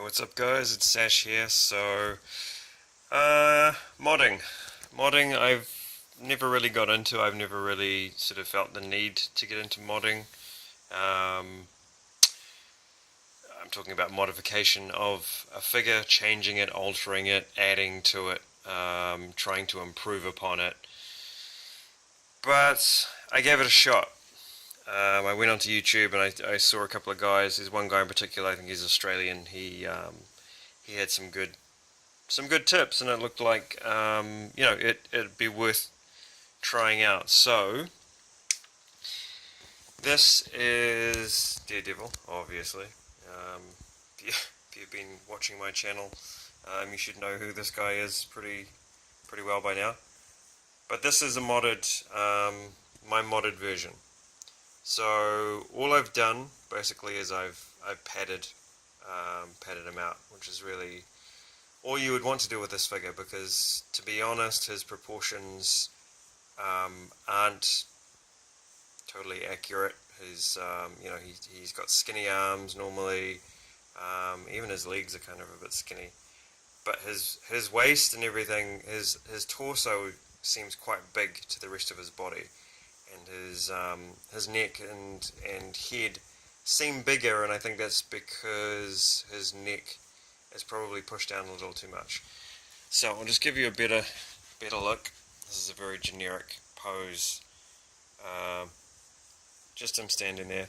What's up guys, it's Sash here. Modding. Modding I've never really got into. I've never really sort of felt the need to get into modding. I'm talking about modification of a figure, changing it, altering it, adding to it, trying to improve upon it. But I gave it a shot. I went onto YouTube and I saw a couple of guys. There's one guy in particular, I think he's Australian. He had some good tips, and it looked like it'd be worth trying out. So this is Daredevil, obviously. If you've been watching my channel, you should know who this guy is pretty well by now. But this is a modded, my modded version. So all I've done basically is I've padded him out, which is really all you would want to do with this figure, because to be honest, his proportions aren't totally accurate. His he's got skinny arms normally, even his legs are kind of a bit skinny, but his waist and everything, his torso seems quite big to the rest of his body. And his neck and head seem bigger, and I think that's because his neck is probably pushed down a little too much. So I'll just give you a better look. This is a very generic pose. Just him standing there,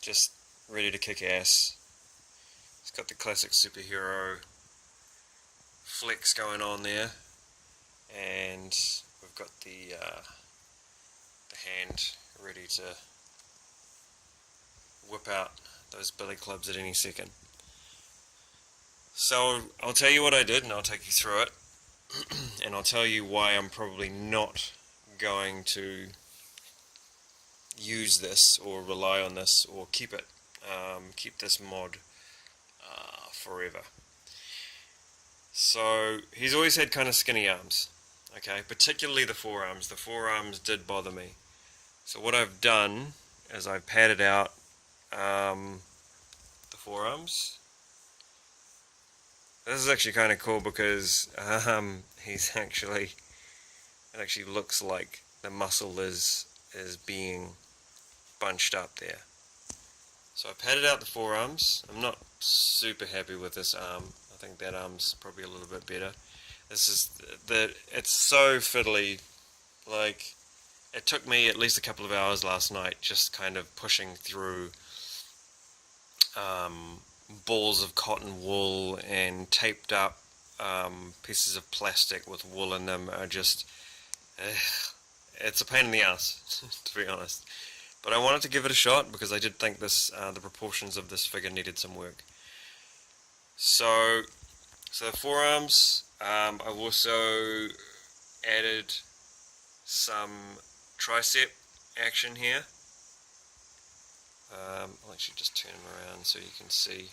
just ready to kick ass. He's got the classic superhero flex going on there, and we've got the hand ready to whip out those billy clubs at any second. So I'll tell you what I did, and I'll take you through it, and I'll tell you why I'm probably not going to use this or rely on this or keep this mod forever. So he's always had kind of skinny arms, okay, particularly the forearms. The forearms did bother me. So what I've done is I've padded out the forearms. This is actually kind of cool because it actually looks like the muscle is being bunched up there. So I padded out the forearms. I'm not super happy with this arm. I think that arm's probably a little bit better. It's so fiddly. Like, it took me at least a couple of hours last night just kind of pushing through balls of cotton wool and taped up pieces of plastic with wool in them. Are just it's a pain in the ass, to be honest. But I wanted to give it a shot because I did think the proportions of this figure needed some work. So the forearms, I've also added some tricep action here. I'll actually just turn him around so you can see.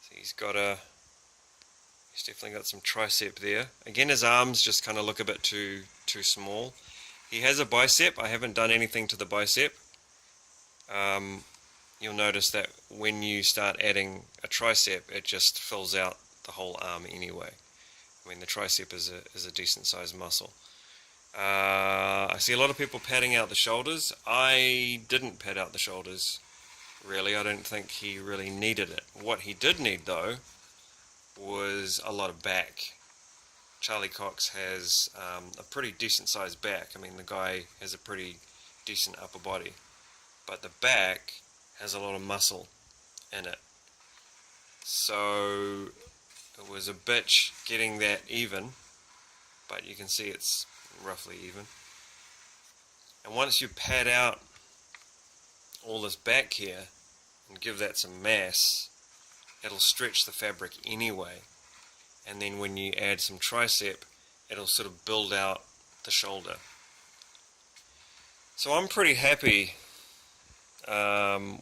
So he's definitely got some tricep there. Again, his arms just kind of look a bit too small. He has a bicep. I haven't done anything to the bicep. You'll notice that when you start adding a tricep, it just fills out the whole arm anyway. I mean, the tricep is a decent sized muscle. I see a lot of people padding out the shoulders. I didn't pad out the shoulders, really. I don't think he really needed it. What he did need, though, was a lot of back. Charlie Cox has a pretty decent sized back. I mean, the guy has a pretty decent upper body, but the back has a lot of muscle in it. So it was a bitch getting that even, but you can see it's roughly even. And once you pad out all this back here and give that some mass, it'll stretch the fabric anyway, and then when you add some tricep, it'll sort of build out the shoulder. So I'm pretty happy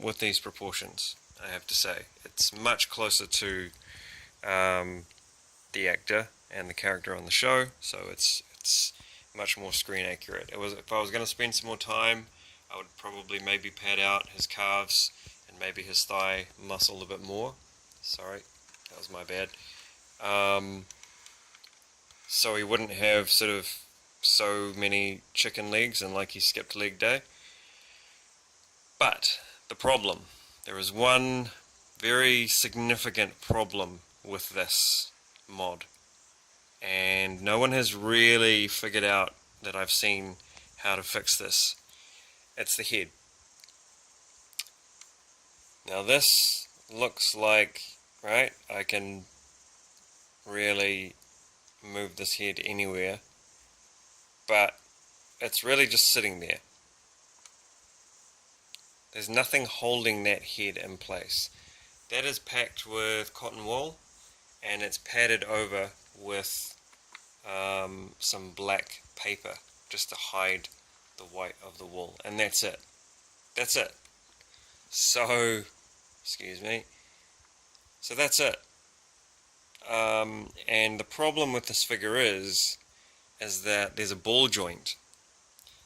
with these proportions, I have to say. It's much closer to the actor and the character on the show, so it's much more screen accurate. If I was going to spend some more time, I would probably maybe pad out his calves and and maybe his thigh muscled a bit more. Sorry, that was my bad. So he wouldn't have sort of so many chicken legs and like he skipped leg day. But there is one very significant problem with this mod, and no one has really figured out that I've seen how to fix this. It's the head. Now this looks like, right, I can really move this head anywhere, but it's really just sitting there. There's nothing holding that head in place. That is packed with cotton wool, and it's padded over with some black paper just to hide the white of the wool, and that's it. That's it. So, excuse me. So that's it. And the problem with this figure is that there's a ball joint.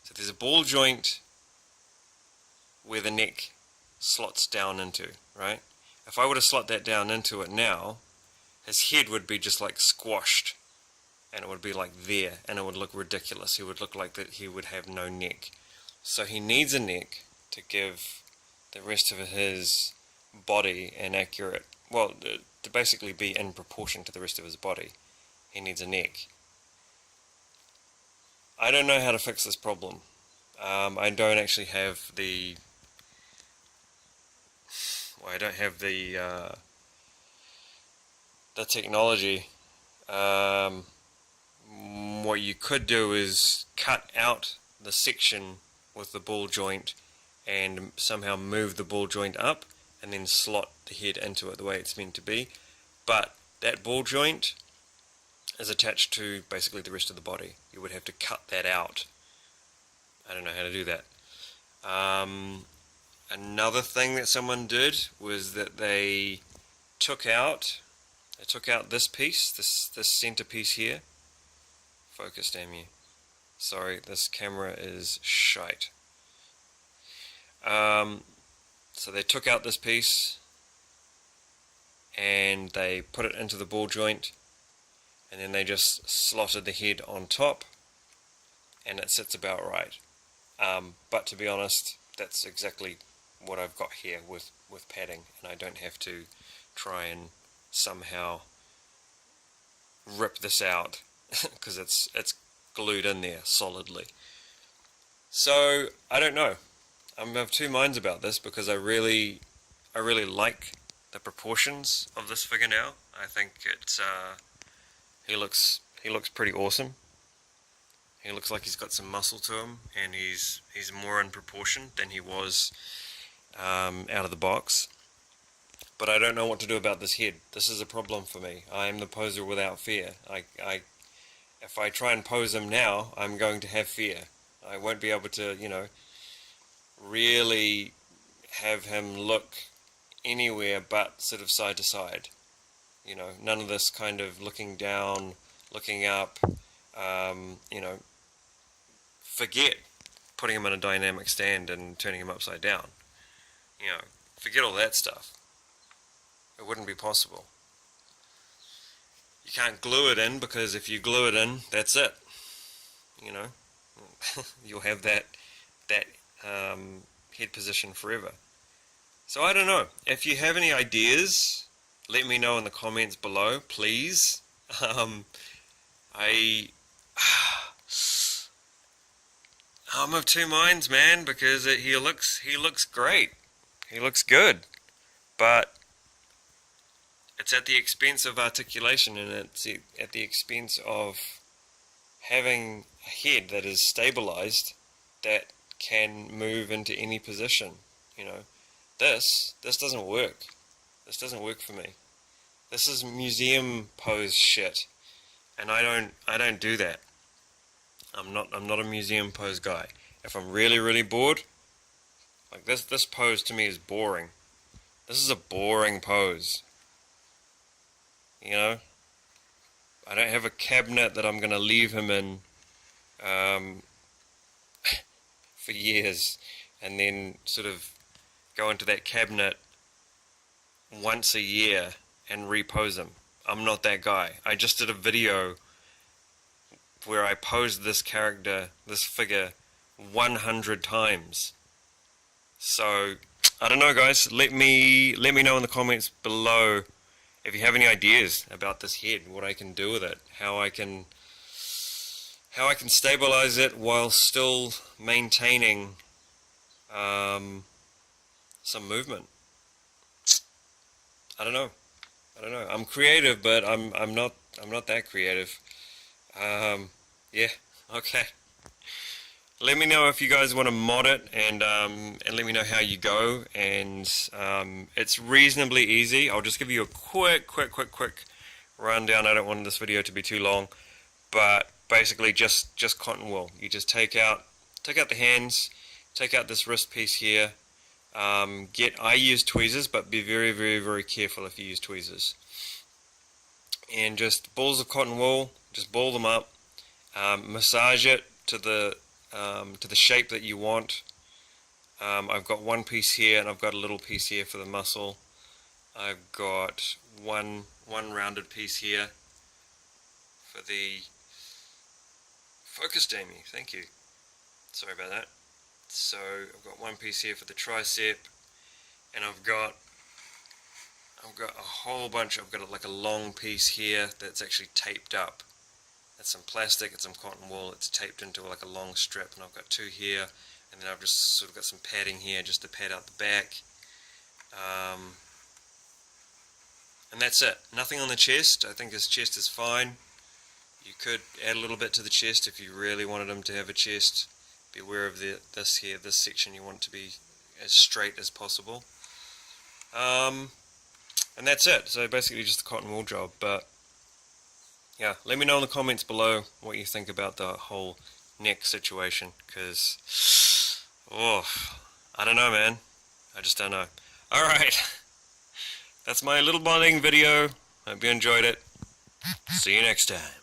So there's a ball joint where the neck slots down into, right? If I were to slot that down into it now, his head would be just like squashed, and it would be like there, and it would look ridiculous. He would look like that he would have no neck. So he needs a neck to give the rest of his body an accurate, well, to basically be in proportion to the rest of his body. He needs a neck. I don't know how to fix this problem. I don't actually have the technology. What you could do is cut out the section with the ball joint and somehow move the ball joint up and then slot the head into it the way it's meant to be. But that ball joint is attached to basically the rest of the body. You would have to cut that out. I don't know how to do that. Another thing that someone did was that they took out this piece, this center piece here. Focus, damn you. Sorry, this camera is shite. So they took out this piece and they put it into the ball joint, and then they just slotted the head on top, and it sits about right. But to be honest, that's exactly what I've got here with padding, and I don't have to try and somehow rip this out because it's glued in there solidly. So I don't know. I'm of two minds about this because I really like the proportions of this figure now. I think it's he looks pretty awesome. He looks like he's got some muscle to him, and he's more in proportion than he was out of the box. But I don't know what to do about this head. This is a problem for me. I am the poser without fear. If I try and pose him now, I'm going to have fear. I won't be able to, really have him look anywhere but sort of side to side. None of this kind of looking down, looking up, forget putting him in a dynamic stand and turning him upside down. Forget all that stuff. It wouldn't be possible. You can't glue it in, because if you glue it in, that's it. You'll have that head position forever. So I don't know. If you have any ideas, let me know in the comments below, please. I'm of two minds, man, because he looks great. He looks good, but it's at the expense of articulation, and it's at the expense of having a head that is stabilized, that can move into any position. This doesn't work. This doesn't work for me. This is museum pose shit, and I don't do that. I'm not a museum pose guy. If I'm really bored, like this pose to me is boring. This is a boring pose. I don't have a cabinet that I'm going to leave him in for years, and then sort of go into that cabinet once a year and repose them. I'm not that guy. I just did a video where I posed this character, this figure, 100 times. So, I don't know, guys. Let me know in the comments below if you have any ideas about this head, what I can do with it, how I can stabilize it while still maintaining some movement. I don't know. I'm creative, but I'm not that creative. Yeah. Okay. Let me know if you guys want to mod it, and let me know how you go. And it's reasonably easy. I'll just give you a quick rundown. I don't want this video to be too long, but basically just cotton wool. You just take out the hands, take out this wrist piece here. I use tweezers, but be very careful if you use tweezers. And just balls of cotton wool, just ball them up, massage it to the shape that you want. I've got one piece here, and I've got a little piece here for the muscle. I've got one rounded piece here for the focused, Amy. Thank you. Sorry about that. So I've got one piece here for the tricep, and I've got a whole bunch. I've got like a long piece here that's actually taped up. That's some plastic, it's some cotton wool, it's taped into like a long strip, and I've got two here, and then I've just sort of got some padding here just to pad out the back. And that's it. Nothing on the chest. I think his chest is fine. You could add a little bit to the chest if you really wanted him to have a chest. Be aware of this section. You want it to be as straight as possible. And that's it. So basically just a cotton wool job. But yeah, let me know in the comments below what you think about the whole neck situation, because I don't know, man. I just don't know. Alright, that's my little bonding video. Hope you enjoyed it. See you next time.